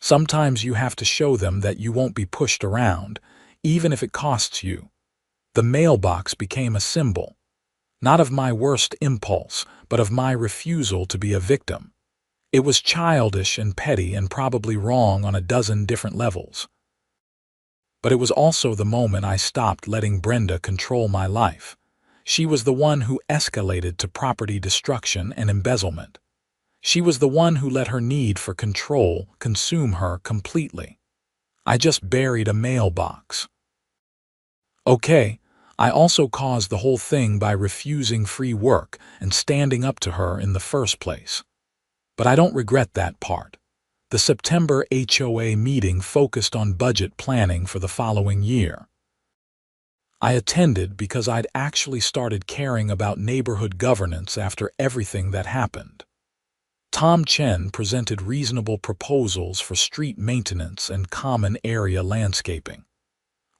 Sometimes you have to show them that you won't be pushed around, even if it costs you. The mailbox became a symbol, not of my worst impulse, but of my refusal to be a victim. It was childish and petty and probably wrong on a dozen different levels. But it was also the moment I stopped letting Brenda control my life. She was the one who escalated to property destruction and embezzlement. She was the one who let her need for control consume her completely. I just buried a mailbox. Okay, I also caused the whole thing by refusing free work and standing up to her in the first place. But I don't regret that part. The September HOA meeting focused on budget planning for the following year. I attended because I'd actually started caring about neighborhood governance after everything that happened. Tom Chen presented reasonable proposals for street maintenance and common area landscaping.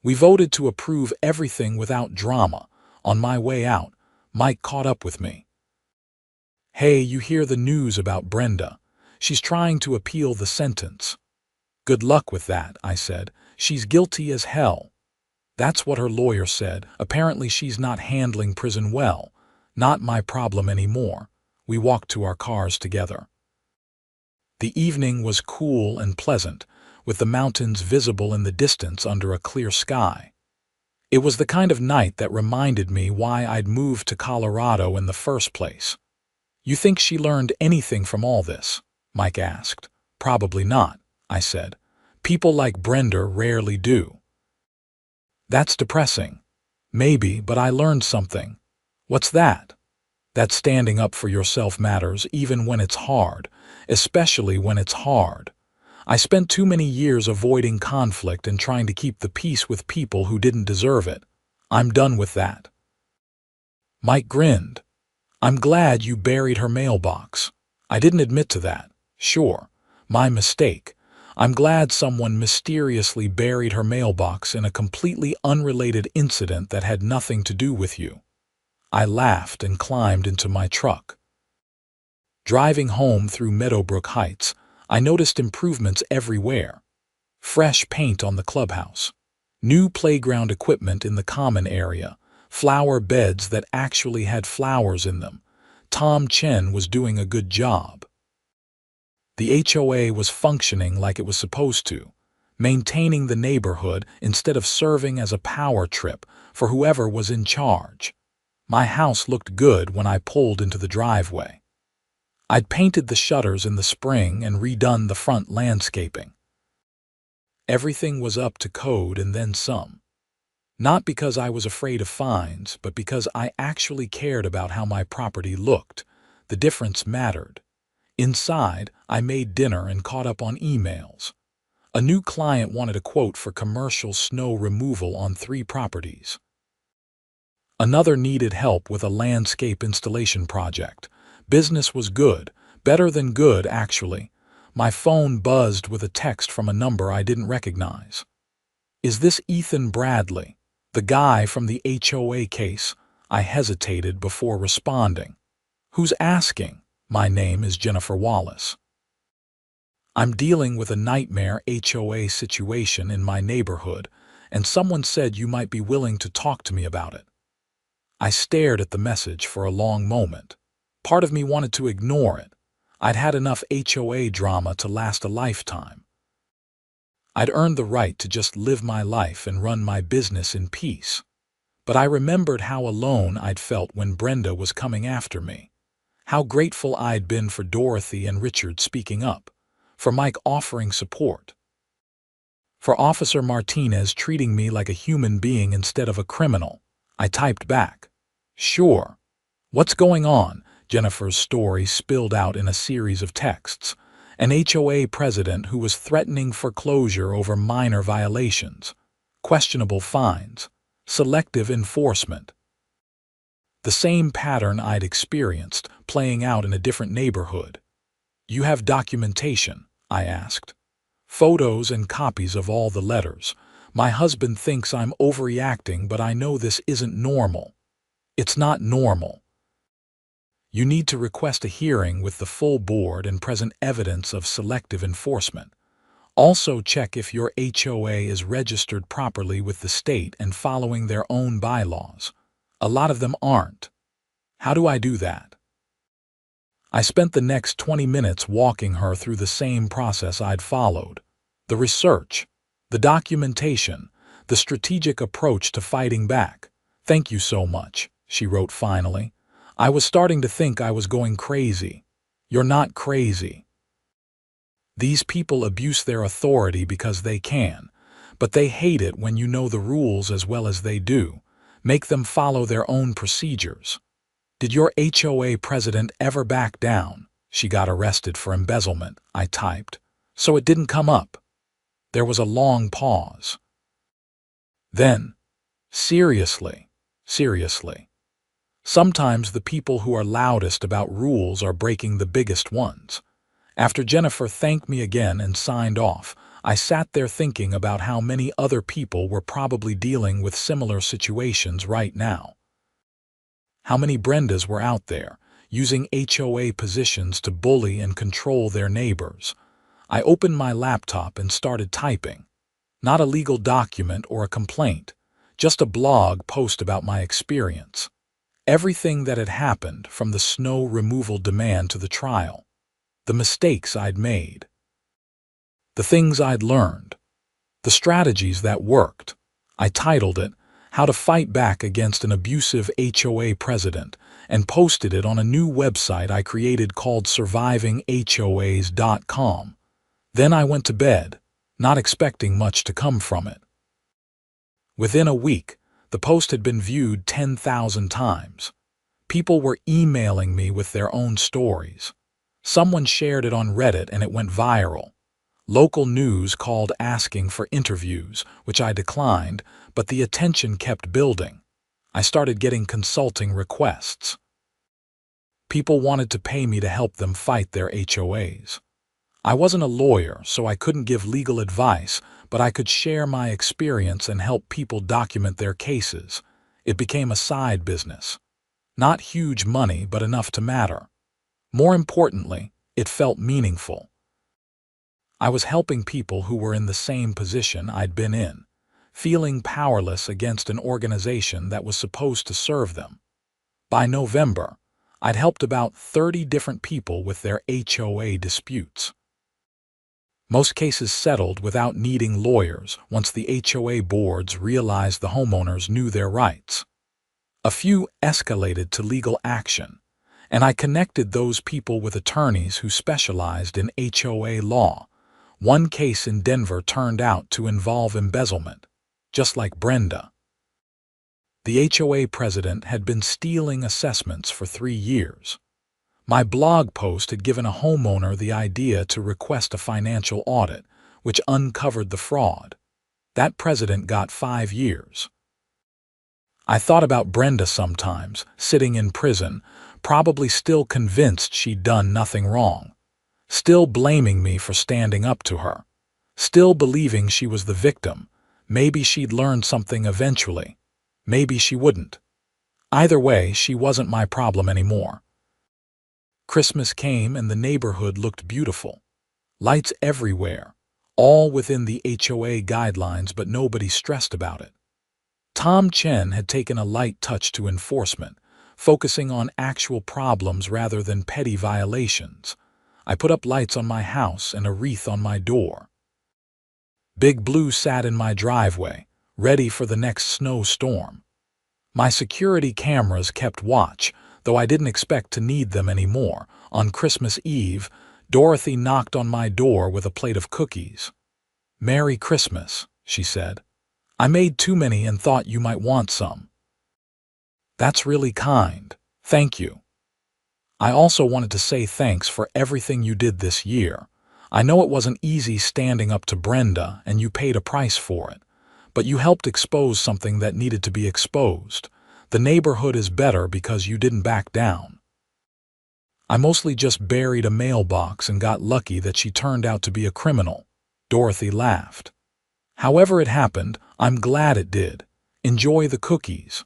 We voted to approve everything without drama. On my way out, Mike caught up with me. "Hey, you hear the news about Brenda? She's trying to appeal the sentence." "Good luck with that," I said. "She's guilty as hell." That's what her lawyer said. Apparently she's not handling prison well. Not my problem anymore. We walked to our cars together. The evening was cool and pleasant, with the mountains visible in the distance under a clear sky. It was the kind of night that reminded me why I'd moved to Colorado in the first place. "You think she learned anything from all this?" Mike asked. "Probably not," I said. "People like Brenda rarely do." "That's depressing." "Maybe, but I learned something." "What's that?" "That standing up for yourself matters even when it's hard, especially when it's hard. I spent too many years avoiding conflict and trying to keep the peace with people who didn't deserve it. I'm done with that." Mike grinned. "I'm glad you buried her mailbox." "I didn't admit to that." "Sure. My mistake. I'm glad someone mysteriously buried her mailbox in a completely unrelated incident that had nothing to do with you." I laughed and climbed into my truck. Driving home through Meadowbrook Heights, I noticed improvements everywhere. Fresh paint on the clubhouse, new playground equipment in the common area, flower beds that actually had flowers in them. Tom Chen was doing a good job. The HOA was functioning like it was supposed to, maintaining the neighborhood instead of serving as a power trip for whoever was in charge. My house looked good when I pulled into the driveway. I'd painted the shutters in the spring and redone the front landscaping. Everything was up to code and then some. Not because I was afraid of fines, but because I actually cared about how my property looked. The difference mattered. Inside, I made dinner and caught up on emails. A new client wanted a quote for commercial snow removal on 3 properties. Another needed help with a landscape installation project. Business was good, better than good, actually. My phone buzzed with a text from a number I didn't recognize. "Is this Ethan Bradley, the guy from the HOA case?" I hesitated before responding. "Who's asking? My name is Jennifer Wallace. I'm dealing with a nightmare HOA situation in my neighborhood, and someone said you might be willing to talk to me about it." I stared at the message for a long moment. Part of me wanted to ignore it. I'd had enough HOA drama to last a lifetime. I'd earned the right to just live my life and run my business in peace. But I remembered how alone I'd felt when Brenda was coming after me. How grateful I'd been for Dorothy and Richard speaking up, for Mike offering support, for Officer Martinez treating me like a human being instead of a criminal. I typed back, "Sure. What's going on?" Jennifer's story spilled out in a series of texts. An HOA president who was threatening foreclosure over minor violations, questionable fines, selective enforcement. The same pattern I'd experienced, playing out in a different neighborhood. "You have documentation?" I asked. "Photos and copies of all the letters. My husband thinks I'm overreacting, but I know this isn't normal." "It's not normal. You need to request a hearing with the full board and present evidence of selective enforcement. Also check if your HOA is registered properly with the state and following their own bylaws. A lot of them aren't." "How do I do that?" I spent the next 20 minutes walking her through the same process I'd followed. The research, the documentation, the strategic approach to fighting back. "Thank you so much," she wrote finally. "I was starting to think I was going crazy." "You're not crazy. These people abuse their authority because they can, but they hate it when you know the rules as well as they do. Make them follow their own procedures." "Did your HOA president ever back down?" "She got arrested for embezzlement," I typed. "So it didn't come up." There was a long pause. Then, seriously. Sometimes the people who are loudest about rules are breaking the biggest ones. After Jennifer thanked me again and signed off, I sat there thinking about how many other people were probably dealing with similar situations right now. How many Brendas were out there, using HOA positions to bully and control their neighbors. I opened my laptop and started typing. Not a legal document or a complaint, just a blog post about my experience. Everything that had happened, from the snow removal demand to the trial. The mistakes I'd made. The things I'd learned. The strategies that worked. I titled it, "How to Fight Back Against an Abusive HOA President," and posted it on a new website I created called survivinghoas.com. Then I went to bed, not expecting much to come from it. Within a week, the post had been viewed 10,000 times. People were emailing me with their own stories. Someone shared it on Reddit and it went viral. Local news called asking for interviews, which I declined, but the attention kept building. I started getting consulting requests. People wanted to pay me to help them fight their HOAs. I wasn't a lawyer, so I couldn't give legal advice, but I could share my experience and help people document their cases. It became a side business. Not huge money, but enough to matter. More importantly, it felt meaningful. I was helping people who were in the same position I'd been in, feeling powerless against an organization that was supposed to serve them. By November, I'd helped about 30 different people with their HOA disputes. Most cases settled without needing lawyers once the HOA boards realized the homeowners knew their rights. A few escalated to legal action, and I connected those people with attorneys who specialized in HOA law. One case in Denver turned out to involve embezzlement, just like Brenda. The HOA president had been stealing assessments for 3 years. My blog post had given a homeowner the idea to request a financial audit, which uncovered the fraud. That president got 5 years. I thought about Brenda sometimes, sitting in prison, probably still convinced she'd done nothing wrong, still blaming me for standing up to her, still believing she was the victim. Maybe she'd learn something eventually. Maybe she wouldn't. Either way, she wasn't my problem anymore. Christmas came and the neighborhood looked beautiful. Lights everywhere, all within the HOA guidelines, but nobody stressed about it. Tom Chen had taken a light touch to enforcement, focusing on actual problems rather than petty violations. I put up lights on my house and a wreath on my door. Big Blue sat in my driveway, ready for the next snowstorm. My security cameras kept watch, though I didn't expect to need them anymore. On Christmas Eve, Dorothy knocked on my door with a plate of cookies. "Merry Christmas," she said. "I made too many and thought you might want some." "That's really kind. Thank you. I also wanted to say thanks for everything you did this year. I know it wasn't easy standing up to Brenda, and you paid a price for it, but you helped expose something that needed to be exposed. The neighborhood is better because you didn't back down." "I mostly just buried a mailbox and got lucky that she turned out to be a criminal," Dorothy laughed. "However it happened, I'm glad it did. Enjoy the cookies."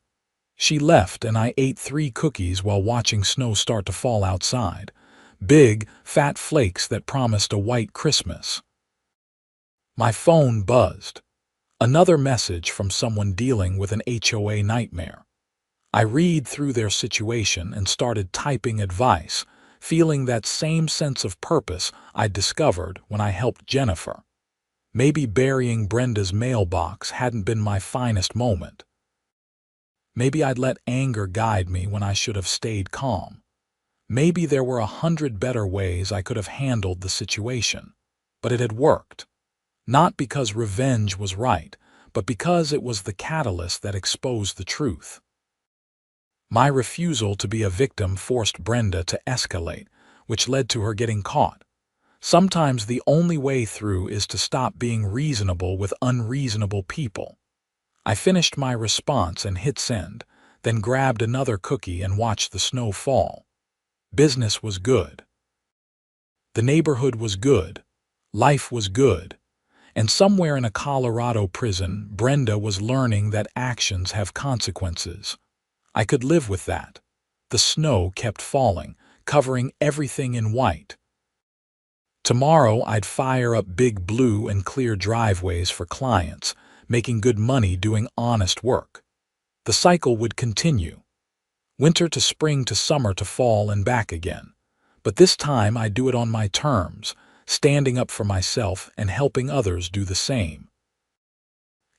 She left and I ate 3 cookies while watching snow start to fall outside. Big, fat flakes that promised a white Christmas. My phone buzzed. Another message from someone dealing with an HOA nightmare. I read through their situation and started typing advice, feeling that same sense of purpose I'd discovered when I helped Jennifer. Maybe burying Brenda's mailbox hadn't been my finest moment. Maybe I'd let anger guide me when I should have stayed calm. Maybe there were 100 better ways I could have handled the situation. But it had worked. Not because revenge was right, but because it was the catalyst that exposed the truth. My refusal to be a victim forced Brenda to escalate, which led to her getting caught. Sometimes the only way through is to stop being reasonable with unreasonable people. I finished my response and hit send, then grabbed another cookie and watched the snow fall. Business was good. The neighborhood was good. Life was good. And somewhere in a Colorado prison, Brenda was learning that actions have consequences. I could live with that. The snow kept falling, covering everything in white. Tomorrow I'd fire up Big Blue and clear driveways for clients, making good money doing honest work. The cycle would continue. Winter to spring to summer to fall and back again. But this time I'd do it on my terms, standing up for myself and helping others do the same.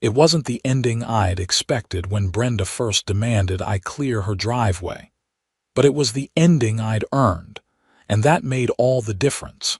It wasn't the ending I'd expected when Brenda first demanded I clear her driveway. But it was the ending I'd earned, and that made all the difference.